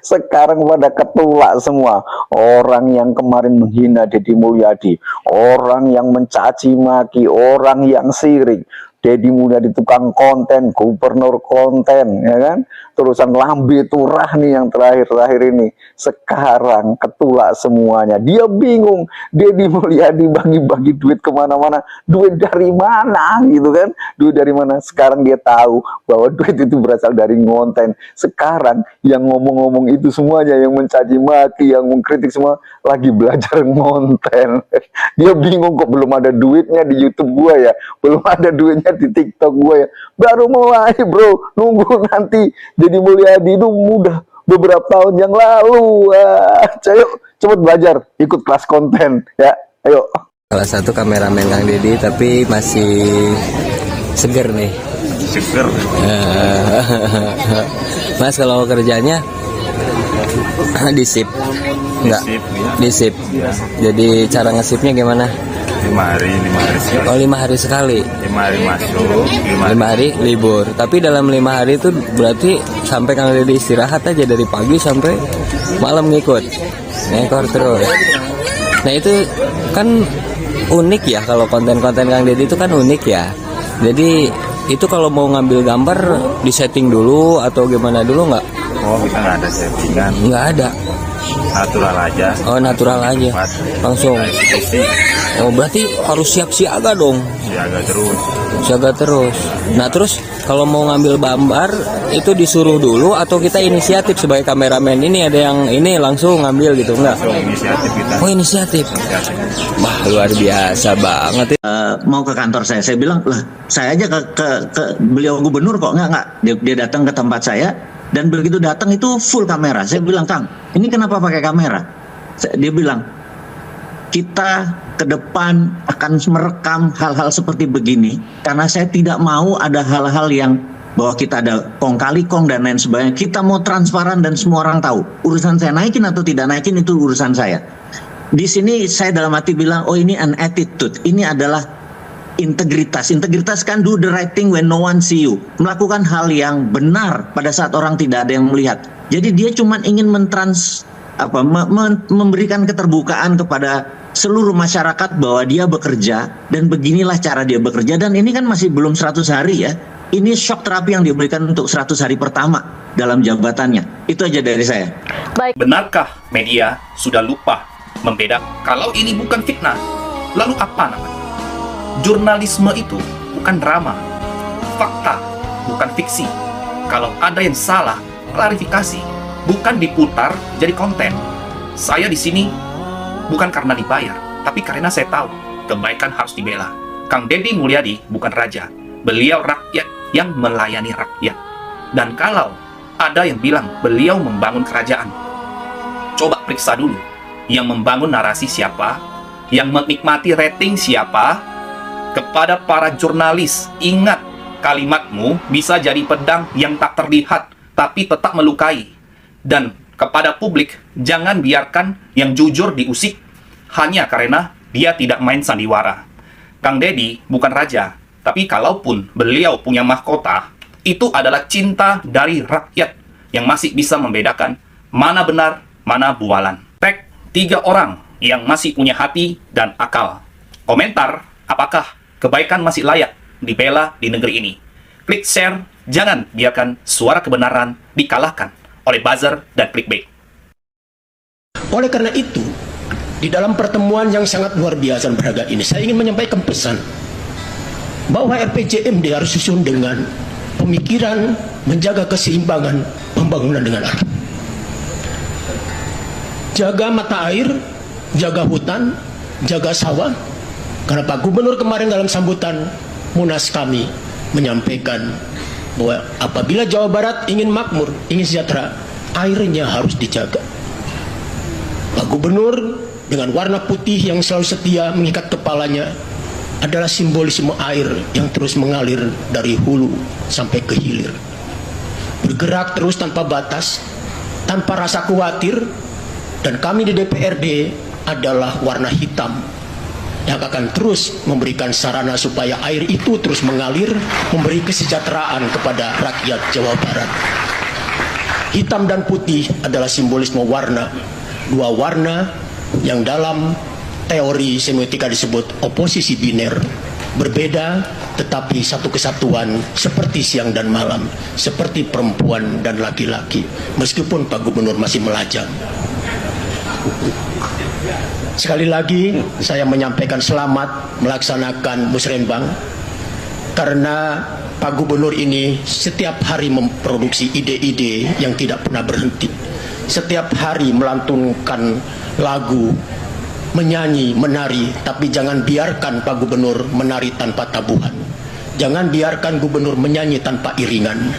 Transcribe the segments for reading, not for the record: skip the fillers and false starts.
Sekarang pada ketulak semua. Orang yang kemarin menghina Deddy Mulyadi, orang yang mencaci maki, orang yang sirik. Deddy Mulyadi tukang konten, gubernur konten, ya kan? Terusan lambe turah nih yang terakhir-terakhir ini. Sekarang ketulak semuanya. Dia bingung. Deddy Mulyadi bagi-bagi duit kemana-mana. Duit dari mana gitu kan? Duit dari mana? Sekarang dia tahu bahwa duit itu berasal dari konten. Sekarang yang ngomong-ngomong itu semuanya, yang mencaci maki, yang mengkritik semua, lagi belajar konten. Dia bingung kok belum ada duitnya di YouTube gua ya. Belum ada duitnya di TikTok gua ya. Baru mulai bro. Nunggu nanti Deddy Mulyadi itu mudah beberapa tahun yang lalu. Ayo cepet belajar, ikut kelas konten ya. Ayo. Salah satu kameramen Kang Deddy tapi masih seger nih. Seger. Mas kalau kerjanya di sip enggak? Di sip. Jadi cara ngesipnya gimana? 5 hari sekali. Oh 5 hari sekali. 5 hari masuk, 5 hari libur. Tapi dalam 5 hari itu berarti sampai Kang Deddy istirahat aja dari pagi sampai malam ngikut. Nekor terus. Nah itu kan unik ya, kalau konten-konten Kang Deddy itu kan unik ya. Jadi itu kalau mau ngambil gambar disetting dulu atau gimana dulu nggak? Oh kita nggak ada settingan. Nggak ada. Natural aja. Oh natural aja. Langsung. Oh berarti harus siap siaga dong. Siaga terus. Siaga terus. Nah terus kalau mau ngambil gambar itu disuruh dulu atau kita inisiatif sebagai kameramen, ini ada yang ini langsung ngambil gitu enggak? Langsung inisiatif kita. Oh inisiatif. Wah luar biasa banget. Mau ke kantor saya bilang lah saya aja ke beliau gubernur kok nggak dia datang ke tempat saya dan begitu datang itu full kamera. Saya bilang Kang ini kenapa pakai kamera? Dia bilang kita ke depan akan merekam hal-hal seperti begini karena saya tidak mau ada hal-hal yang bahwa kita ada kong kali kong dan lain sebagainya. Kita mau transparan dan semua orang tahu. Urusan saya naikin atau tidak naikin itu urusan saya. Di sini saya dalam hati bilang, oh ini an attitude. Ini adalah integritas. Integritas kan do the right thing when no one see you. Melakukan hal yang benar pada saat orang tidak ada yang melihat. Jadi dia cuma ingin memberikan keterbukaan kepada seluruh masyarakat bahwa dia bekerja dan beginilah cara dia bekerja. Dan ini kan masih belum 100 hari ya. Ini shock terapi yang diberikan untuk 100 hari pertama dalam jabatannya. Itu aja dari saya. Baik. Benarkah media sudah lupa membedakan kalau ini bukan fitnah? Lalu apa namanya? Jurnalisme itu bukan drama. Fakta, bukan fiksi. Kalau ada yang salah, klarifikasi. Bukan diputar jadi konten. Saya di sini bukan karena dibayar, tapi karena saya tahu kebaikan harus dibela. Kang Deddy Mulyadi bukan raja. Beliau rakyat yang melayani rakyat. Dan kalau ada yang bilang beliau membangun kerajaan, coba periksa dulu. Yang membangun narasi siapa? Yang menikmati rating siapa? Kepada para jurnalis, ingat kalimatmu bisa jadi pedang yang tak terlihat, tapi tetap melukai. Dan kepada publik, jangan biarkan yang jujur diusik hanya karena dia tidak main sandiwara. Kang Deddy bukan raja, tapi kalaupun beliau punya mahkota, itu adalah cinta dari rakyat yang masih bisa membedakan mana benar, mana bualan. Tag 3 orang yang masih punya hati dan akal. Komentar, apakah kebaikan masih layak dibela di negeri ini? Klik share, jangan biarkan suara kebenaran dikalahkan oleh buzzer dan clickbait. Oleh karena itu, di dalam pertemuan yang sangat luar biasa dan berharga ini, saya ingin menyampaikan pesan bahwa RPJMD harus susun dengan pemikiran menjaga keseimbangan pembangunan dengan alam. Jaga mata air, jaga hutan, jaga sawah. Karena Pak Gubernur kemarin dalam sambutan Munas kami menyampaikan bahwa apabila Jawa Barat ingin makmur, ingin sejahtera, airnya harus dijaga. Pak Gubernur dengan warna putih yang selalu setia mengikat kepalanya adalah simbolisme air yang terus mengalir dari hulu sampai ke hilir. Bergerak terus tanpa batas, tanpa rasa khawatir, dan kami di DPRD adalah warna hitam yang akan terus memberikan sarana supaya air itu terus mengalir, memberi kesejahteraan kepada rakyat Jawa Barat. Hitam dan putih adalah simbolisme warna. Dua warna yang dalam teori semiotika disebut oposisi biner. Berbeda tetapi satu kesatuan, seperti siang dan malam, seperti perempuan dan laki-laki. Meskipun Pak Gubernur masih melajang. Sekali lagi saya menyampaikan selamat melaksanakan musrenbang, karena Pak Gubernur ini setiap hari memproduksi ide-ide yang tidak pernah berhenti. Setiap hari melantunkan lagu, menyanyi, menari, tapi jangan biarkan Pak Gubernur menari tanpa tabuhan. Jangan biarkan Gubernur menyanyi tanpa iringan.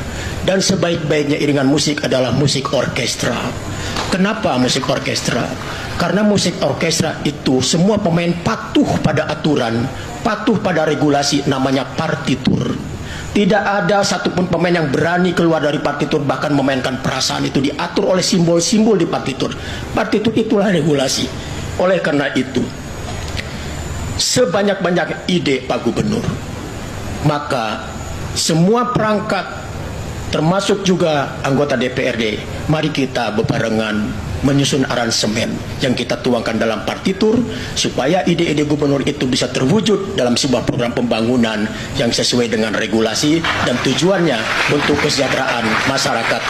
Dan sebaik-baiknya iringan musik adalah musik orkestra. Kenapa musik orkestra? Karena musik orkestra itu semua pemain patuh pada aturan, patuh pada regulasi, namanya partitur. Tidak ada satupun pemain yang berani keluar dari partitur, bahkan memainkan perasaan. Itu diatur oleh simbol-simbol di partitur. Partitur itulah regulasi. Oleh karena itu, sebanyak-banyak ide Pak Gubernur, maka semua perangkat, termasuk juga anggota DPRD, mari kita bebarengan menyusun aransemen yang kita tuangkan dalam partitur, supaya ide-ide Gubernur itu bisa terwujud dalam sebuah program pembangunan yang sesuai dengan regulasi dan tujuannya untuk kesejahteraan masyarakat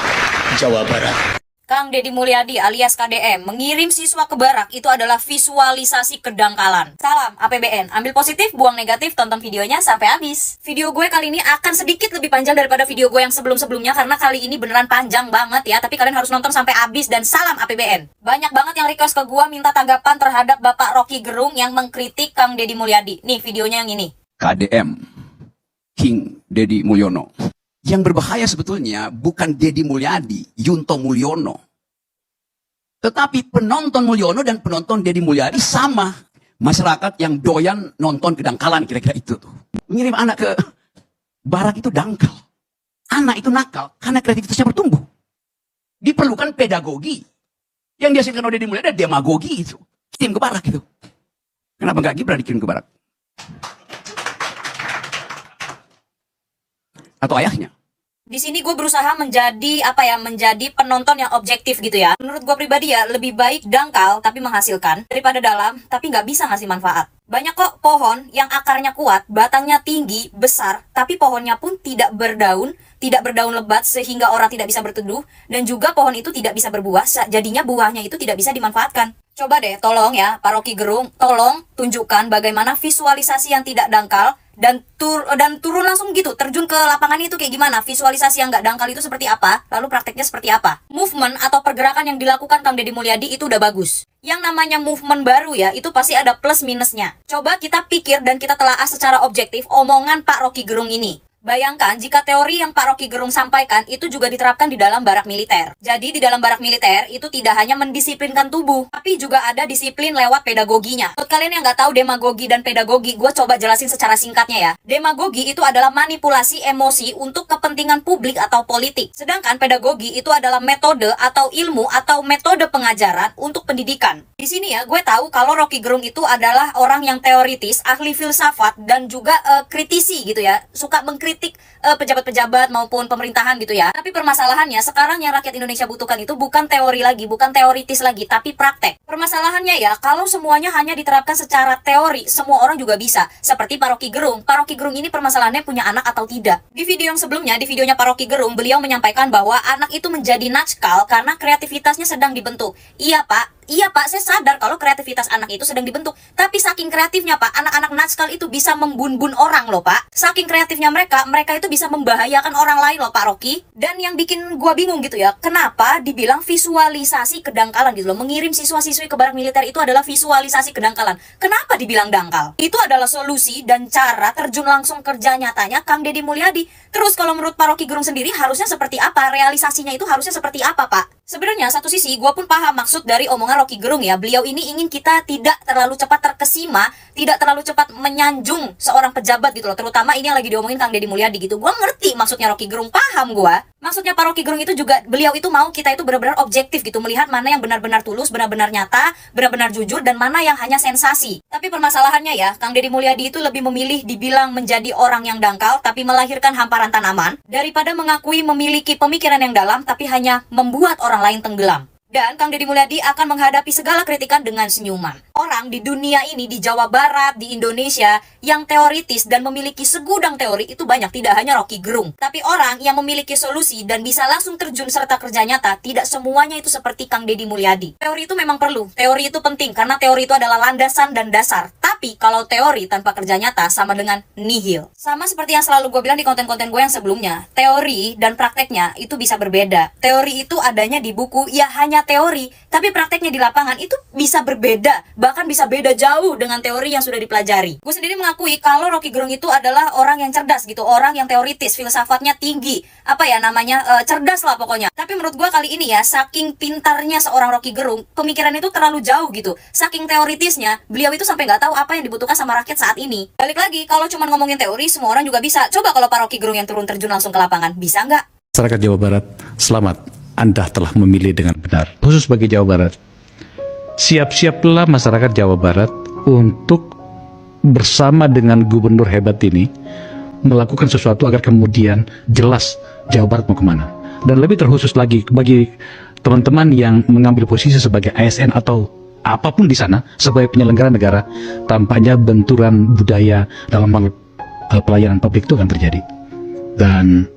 Jawa Barat. Kang Deddy Mulyadi alias KDM mengirim siswa ke barak itu adalah visualisasi kedangkalan. Salam APBN, ambil positif, buang negatif, tonton videonya sampai habis. Video gue kali ini akan sedikit lebih panjang daripada video gue yang sebelum-sebelumnya, karena kali ini beneran panjang banget ya, tapi kalian harus nonton sampai habis. Dan salam APBN. Banyak banget yang request ke gue minta tanggapan terhadap Bapak Rocky Gerung yang mengkritik Kang Deddy Mulyadi. Nih videonya yang ini. KDM, King Deddy Mulyono. Yang berbahaya sebetulnya bukan Deddy Mulyadi, Yunto Mulyono. Tetapi penonton Mulyono dan penonton Deddy Mulyadi sama. Masyarakat yang doyan nonton kedangkalan, kira-kira itu tuh. Ngirim anak ke barak itu dangkal. Anak itu nakal karena kreativitasnya bertumbuh. Diperlukan pedagogi. Yang dihasilkan oleh Deddy Mulyadi ada demagogi itu. Kirim ke barak itu. Kenapa nggak Gibran dikirim ke barak? Atau ayahnya? Di sini gue berusaha menjadi menjadi penonton yang objektif gitu ya. Menurut gue pribadi ya, lebih baik dangkal tapi menghasilkan daripada dalam tapi nggak bisa ngasih manfaat. Banyak kok pohon yang akarnya kuat, batangnya tinggi, besar, tapi pohonnya pun tidak berdaun lebat sehingga orang tidak bisa berteduh, dan juga pohon itu tidak bisa berbuah, jadinya buahnya itu tidak bisa dimanfaatkan. Coba deh, tolong ya Pak Rocky Gerung, tolong tunjukkan bagaimana visualisasi yang tidak dangkal dan turun langsung gitu, terjun ke lapangan itu kayak gimana, visualisasi yang nggak dangkal itu seperti apa, lalu prakteknya seperti apa. Movement atau pergerakan yang dilakukan Kang Deddy Mulyadi itu udah bagus. Yang namanya movement baru ya, itu pasti ada plus minusnya. Coba kita pikir dan kita telaah secara objektif omongan Pak Rocky Gerung ini. Bayangkan jika teori yang Pak Rocky Gerung sampaikan itu juga diterapkan di dalam barak militer. Jadi di dalam barak militer itu tidak hanya mendisiplinkan tubuh, tapi juga ada disiplin lewat pedagoginya. Buat kalian yang nggak tahu demagogi dan pedagogi, gue coba jelasin secara singkatnya ya. Demagogi itu adalah manipulasi emosi untuk kepentingan publik atau politik. Sedangkan pedagogi itu adalah metode atau ilmu atau metode pengajaran untuk pendidikan. Di sini ya, gue tahu kalau Rocky Gerung itu adalah orang yang teoritis, ahli filsafat, dan juga kritisi gitu ya. Suka mengkritik pejabat-pejabat maupun pemerintahan gitu ya. Tapi permasalahannya sekarang yang rakyat Indonesia butuhkan itu bukan teori lagi, bukan teoritis lagi, tapi praktek. Permasalahannya ya, kalau semuanya hanya diterapkan secara teori, semua orang juga bisa. Seperti Pak Rocky Gerung. Pak Rocky Gerung ini permasalahannya punya anak atau tidak. Di video yang sebelumnya, di videonya Pak Rocky Gerung, beliau menyampaikan bahwa anak itu menjadi nakal karena kreativitasnya sedang dibentuk. Iya Pak, saya sadar kalau kreativitas anak itu sedang dibentuk. Tapi saking kreatifnya Pak, anak-anak nakal itu bisa membun-bun orang loh Pak. Saking kreatifnya mereka itu bisa membahayakan orang lain loh Pak Rocky. Dan yang bikin gua bingung gitu ya, kenapa dibilang visualisasi kedangkalan gitu loh. Mengirim siswa-siswi ke barak militer itu adalah visualisasi kedangkalan. Kenapa dibilang dangkal? Itu adalah solusi dan cara terjun langsung kerja nyatanya Kang Deddy Mulyadi. Terus kalau menurut Pak Rocky Gerung sendiri harusnya seperti apa? Realisasinya itu harusnya seperti apa Pak? Sebenarnya satu sisi gue pun paham maksud dari omongan Rocky Gerung ya. Beliau ini ingin kita tidak terlalu cepat terkesima, tidak terlalu cepat menyanjung seorang pejabat gitu loh. Terutama ini yang lagi diomongin Kang Deddy Mulyadi gitu. Gue ngerti maksudnya Rocky Gerung, paham gue. Maksudnya Pak Rocky Gerung itu juga, beliau itu mau kita itu benar-benar objektif gitu, melihat mana yang benar-benar tulus, benar-benar nyata, benar-benar jujur, dan mana yang hanya sensasi. Tapi permasalahannya ya, Kang Deddy Mulyadi itu lebih memilih dibilang menjadi orang yang dangkal tapi melahirkan hamparan tanaman, daripada mengakui memiliki pemikiran yang dalam tapi hanya membuat orang lain tenggelam. Dan Kang Deddy Mulyadi akan menghadapi segala kritikan dengan senyuman. Orang di dunia ini, di Jawa Barat, di Indonesia, yang teoritis dan memiliki segudang teori itu banyak, tidak hanya Rocky Gerung. Tapi orang yang memiliki solusi dan bisa langsung terjun serta kerja nyata, tidak semuanya itu seperti Kang Deddy Mulyadi. Teori itu memang perlu, teori itu penting, karena teori itu adalah landasan dan dasar. Tapi kalau teori tanpa kerja nyata sama dengan nihil. Sama seperti yang selalu gue bilang di konten-konten gue yang sebelumnya, teori dan prakteknya itu bisa berbeda. Teori itu adanya di buku, ya hanya teori, tapi prakteknya di lapangan itu bisa berbeda, bahkan bisa beda jauh dengan teori yang sudah dipelajari. Gue sendiri mengakui kalau Rocky Gerung itu adalah orang yang cerdas gitu, orang yang teoritis, filsafatnya tinggi, cerdas lah pokoknya. Tapi menurut gue kali ini ya, saking pintarnya seorang Rocky Gerung, pemikiran itu terlalu jauh gitu. Saking teoritisnya, beliau itu sampai nggak tahu apa yang dibutuhkan sama rakyat saat ini. Balik lagi, kalau cuma ngomongin teori, semua orang juga bisa. Coba kalau Pak Rocky Gerung yang turun terjun langsung ke lapangan, bisa nggak? Masyarakat Jawa Barat, selamat. Anda telah memilih dengan benar. Khusus bagi Jawa Barat, siap-siaplah masyarakat Jawa Barat untuk bersama dengan gubernur hebat ini melakukan sesuatu agar kemudian jelas Jawa Barat mau kemana. Dan lebih terkhusus lagi bagi teman-teman yang mengambil posisi sebagai ASN atau apapun di sana sebagai penyelenggara negara, tampaknya benturan budaya dalam hal pelayanan publik itu akan terjadi. Dan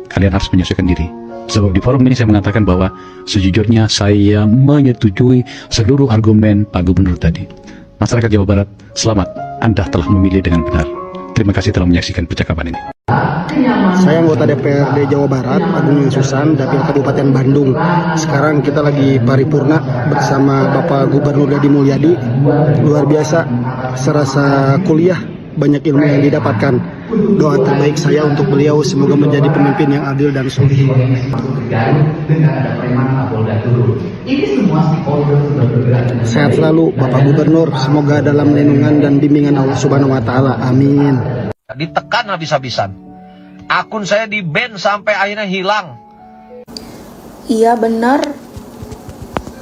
kalian harus menyesuaikan diri. Sebab di forum ini saya mengatakan bahwa sejujurnya saya menyetujui seluruh argumen Pak Gubernur tadi. Masyarakat Jawa Barat, selamat. Anda telah memilih dengan benar. Terima kasih telah menyaksikan percakapan ini. Saya anggota DPRD Jawa Barat, Agung Susan, Dapil Kabupaten Bandung. Sekarang kita lagi paripurna bersama Bapak Gubernur Deddy Mulyadi. Luar biasa, serasa kuliah, banyak ilmu yang didapatkan. Doa terbaik saya untuk beliau, semoga menjadi pemimpin yang adil dan soleh. Sehat selalu Bapak Gubernur, semoga dalam lindungan dan bimbingan Allah Subhanahu wa Ta'ala. Amin. Ditekan habis-habisan. Akun saya di-ban sampai akhirnya hilang. Iya benar.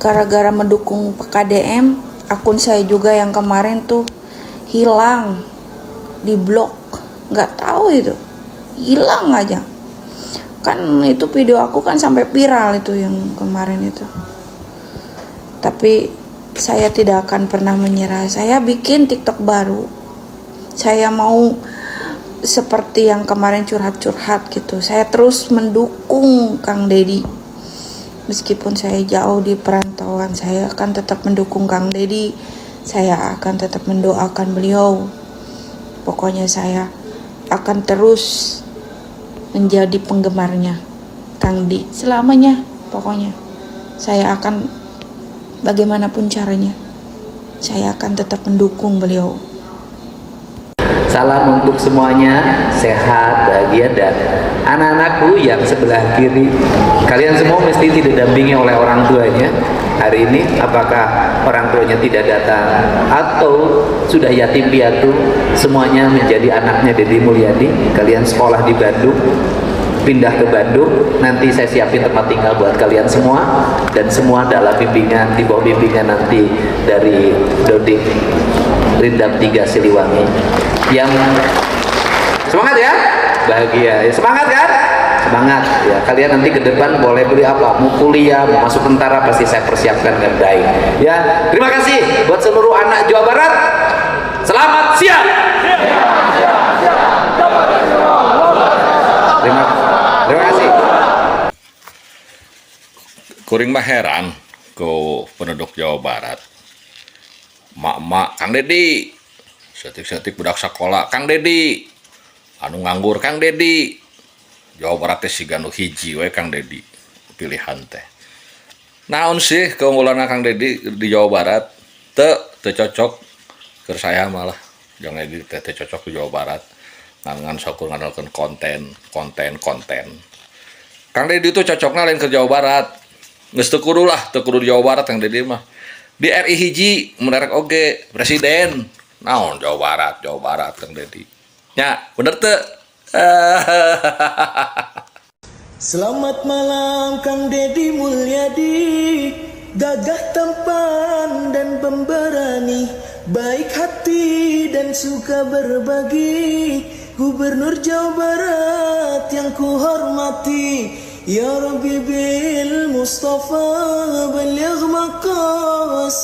Gara-gara mendukung PKDM, akun saya juga yang kemarin tuh hilang, diblok. Nggak tahu itu, hilang aja. Kan itu video aku kan sampai viral itu yang kemarin itu. Tapi saya tidak akan pernah menyerah. Saya bikin TikTok baru. Saya mau seperti yang kemarin curhat-curhat gitu. Saya terus mendukung Kang Deddy. Meskipun saya jauh di perantauan, saya akan tetap mendukung Kang Deddy. Saya akan tetap mendoakan beliau. Pokoknya saya akan terus menjadi penggemarnya Kang Deddy selamanya. Pokoknya saya akan bagaimanapun caranya, saya akan tetap mendukung beliau. Salam untuk semuanya, sehat, bahagia, dan anak-anakku yang sebelah kiri. Kalian semua mesti didampingi oleh orang tuanya. Hari ini apakah orang tuanya tidak datang atau sudah yatim piatu, semuanya menjadi anaknya Deddy Mulyadi. Kalian sekolah di Bandung, pindah ke Bandung, nanti saya siapin tempat tinggal buat kalian semua, dan semua dalam bimbingan, di bawah bimbingan nanti dari Dodik Rindam 3 Siliwangi. Yang semangat ya, bahagia ya, semangat kan? Semangat ya, kalian nanti ke depan boleh beli apa, mau kuliah, mau masuk tentara, pasti saya persiapkan dengan baik ya. Terima kasih buat seluruh anak Jawa Barat, selamat siang. Terima kasih. Kuring mah heran ke penduduk Jawa Barat. Mak-mak Kang Deddy, setik-setik budak sekolah Kang Deddy, anu nganggur Kang Deddy. Jawa Barat teh siga nu hiji we Kang Deddy pilihan teh. Naon sih keunggulan Kang Deddy di Jawa Barat? Teu cocok ke saya malah. Jangan Deddy teh cocok di Jawa Barat. Ngan sok ngandalkeun konten. Kang Deddy itu cocoknya lain ke Jawa Barat. Geus teu kudu lah, teu kudu di Jawa Barat Kang Dedi mah. Di RI hiji menderek oge presiden. Naon Jawa Barat Kang Dedi. Nya, bener teu? Selamat malam Kang Dedi Mulyadi, gagah tampan dan pemberani, baik hati dan suka berbagi, Gubernur Jawa Barat yang kuhormati. Ya Rabbi bil Mustafa baligh maqasidana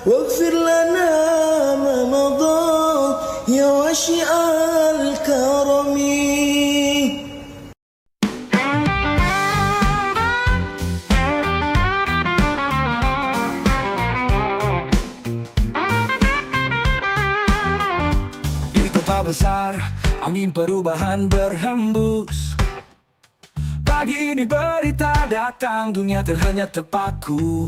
waghfir lana ma madha ya washi'al karami. Di kota besar angin perubahan berhembus. Pagi ini berita datang, dunia terhenyak terpaku.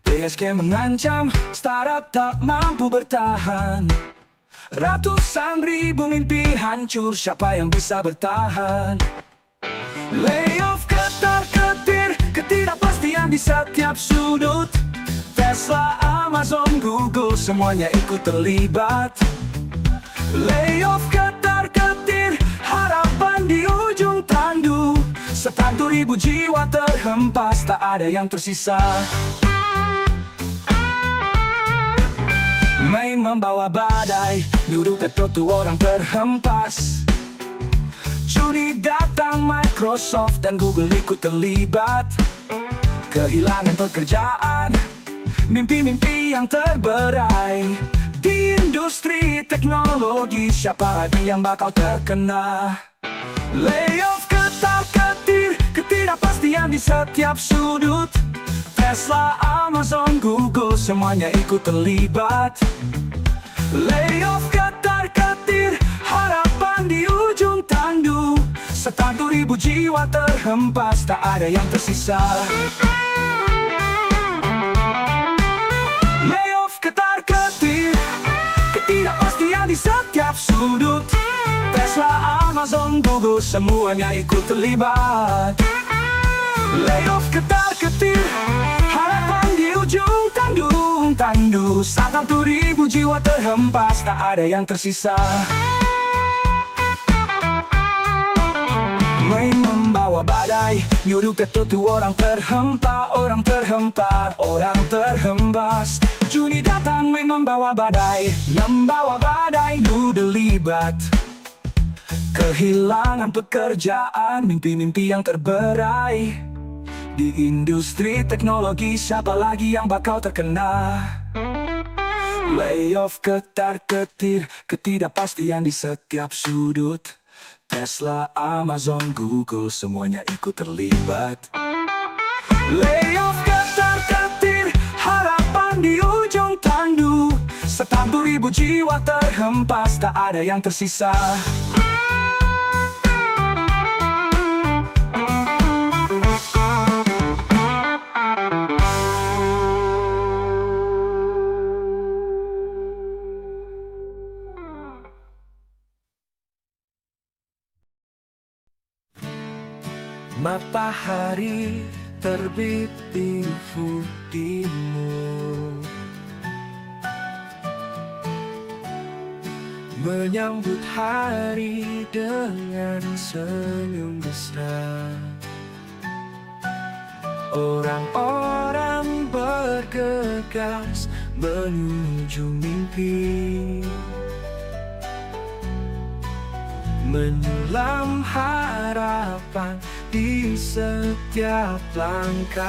PSG mengancam, startup tak mampu bertahan. Ratusan ribu mimpi hancur, siapa yang bisa bertahan? Layoff ketar-ketir, ketidakpastian di setiap sudut. Tesla, Amazon, Google, semuanya ikut terlibat. Layoff ketar-ketir, harapan di ujung tandu. 100.000 jiwa terhempas, tak ada yang tersisa. Mei membawa badai, duduk tertutup orang terhempas. Juni datang, Microsoft dan Google ikut terlibat. Kehilangan pekerjaan, mimpi-mimpi yang terberai. Di industri teknologi, siapa lagi yang bakal terkena? Layoff ketar-ketir, ketidakpastian di setiap sudut. Tesla, Amazon, Google, semuanya ikut terlibat. Layoff ketar-ketir, harapan di ujung tandu. 100.000 jiwa terhempas, tak ada yang tersisa. Layoff ketar-ketir, ketidakpastian di setiap sudut. Tesla, Amazon, Google, semuanya ikut terlibat. Layoff ketar-ketir, harapan di ujung tandu. 100.000 jiwa terhempas, tak ada yang tersisa. Mei membawa badai, nyuruh tertutup orang terhembas. Juni datang, Mei membawa badai, lu terlibat. Kehilangan pekerjaan, mimpi-mimpi yang terberai. Di industri teknologi, siapa lagi yang bakal terkena? Layoff ketar-ketir, ketidakpastian di setiap sudut. Tesla, Amazon, Google, semuanya ikut terlibat. Layoff ketar-ketir, harapan di ujung tandu. 100.000 jiwa terhempas, tak ada yang tersisa. Matahari terbit di ufuk timur, menyambut hari dengan senyum mesra. Orang-orang bergegas menuju mimpi, menyulam harapan di setiap langkah.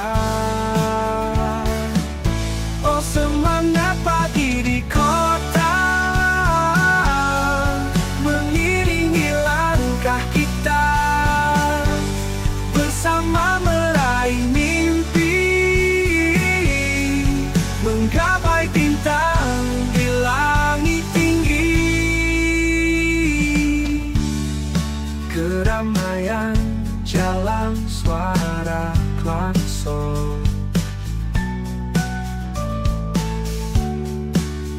Oh, semangat pagi di kota, mengiringi langkah kita, bersama meraih mimpi, menggapai bintang di langit tinggi. Keramaian jalan, suara klakson,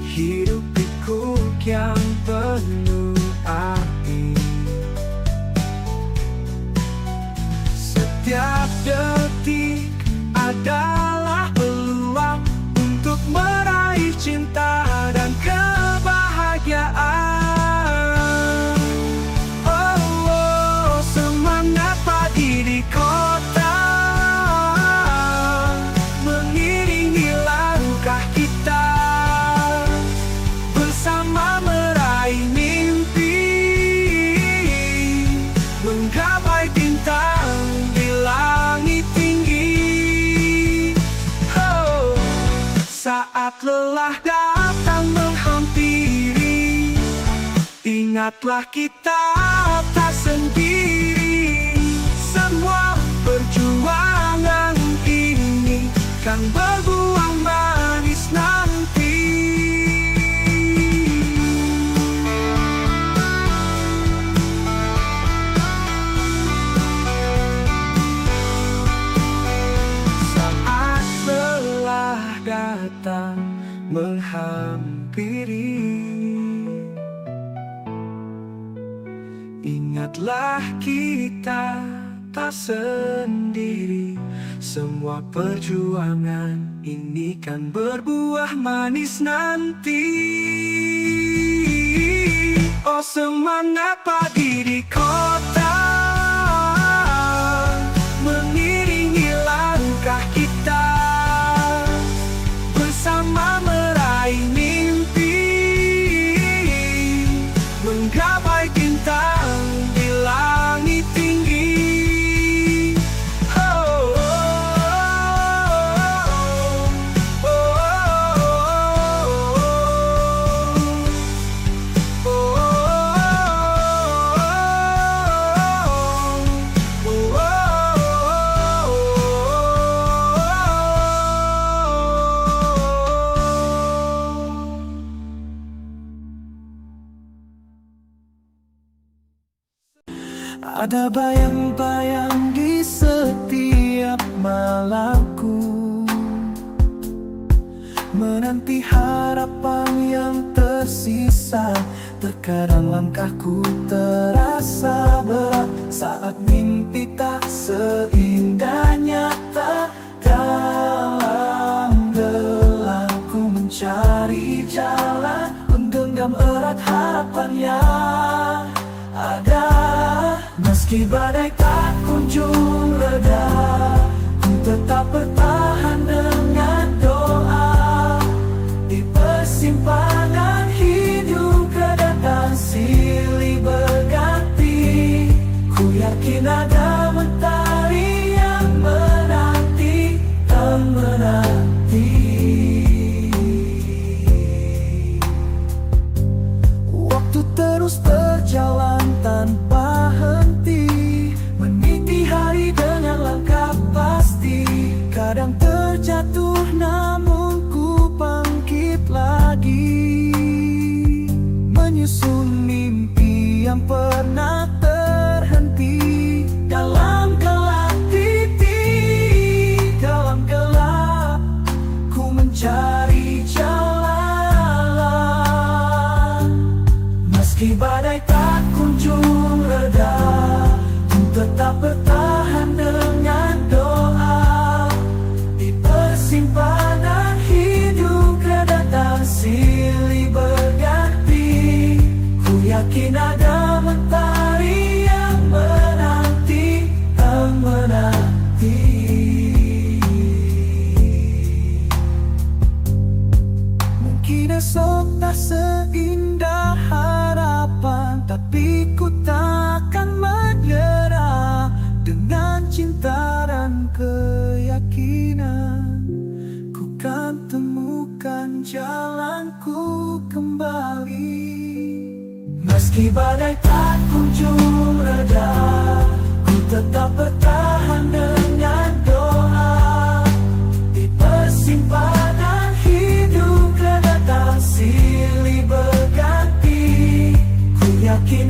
hidup pikuk yang penuh arti. Setiap detik adalah peluang untuk meraih cinta dan kebahagiaan. Oh, semangat pagi di kota, mengiringi langkah kita, bersama meraih mimpi, menggapai bintang di langit tinggi. Oh, saat lelah datang menghampiri, ingatlah kita tak sendiri. Semua perjuangan ini kan berbuah manis nanti. Saat lelah datang menghampiri, ingatlah kita tak sendiri. Semua perjuangan ini kan berbuah manis nanti. Oh, semangat pagi di kota, mengiringi langkah kita, bersama meraih mimpi, menggapai bintang di langit tinggi. Ada bayang-bayang di setiap malamku, menanti harapan yang tersisa. Terkadang langkahku terasa berat saat mimpi tak seindah nyata. Dalam gelapku mencari jalan, menggenggam erat harapan yang ada. Meski badai tak kunjung reda, ku tetap bertahan dengan doa. Di persimpangan hidup kedatang silih berganti, ku yakin ada mentari yang menanti dan menanti. Waktu terus berjalan tanpa henti, meniti hari dengan langkah pasti. Kadang terjatuh namun ku bangkit lagi, menyusun mimpi yang pernah terhenti. Dalam gelap titik, dalam gelap ku mencari jalan. Meski badai tak kunjung reda, ku tetap bertahan dengan doa. Di persimpangan hidup kedatang silih berganti, ku yakin ada mentari yang menanti dan menanti. Mungkin esok tak seindah harapan, tapi ku takkan menyerah. Dengan cinta dan keyakinan, ku kan temukan jalanku kembali. Meski badai tak kunjung reda, ku tetap bertahan dengan doa. Di persimpangan hidup kedatang silih berganti, ku yakin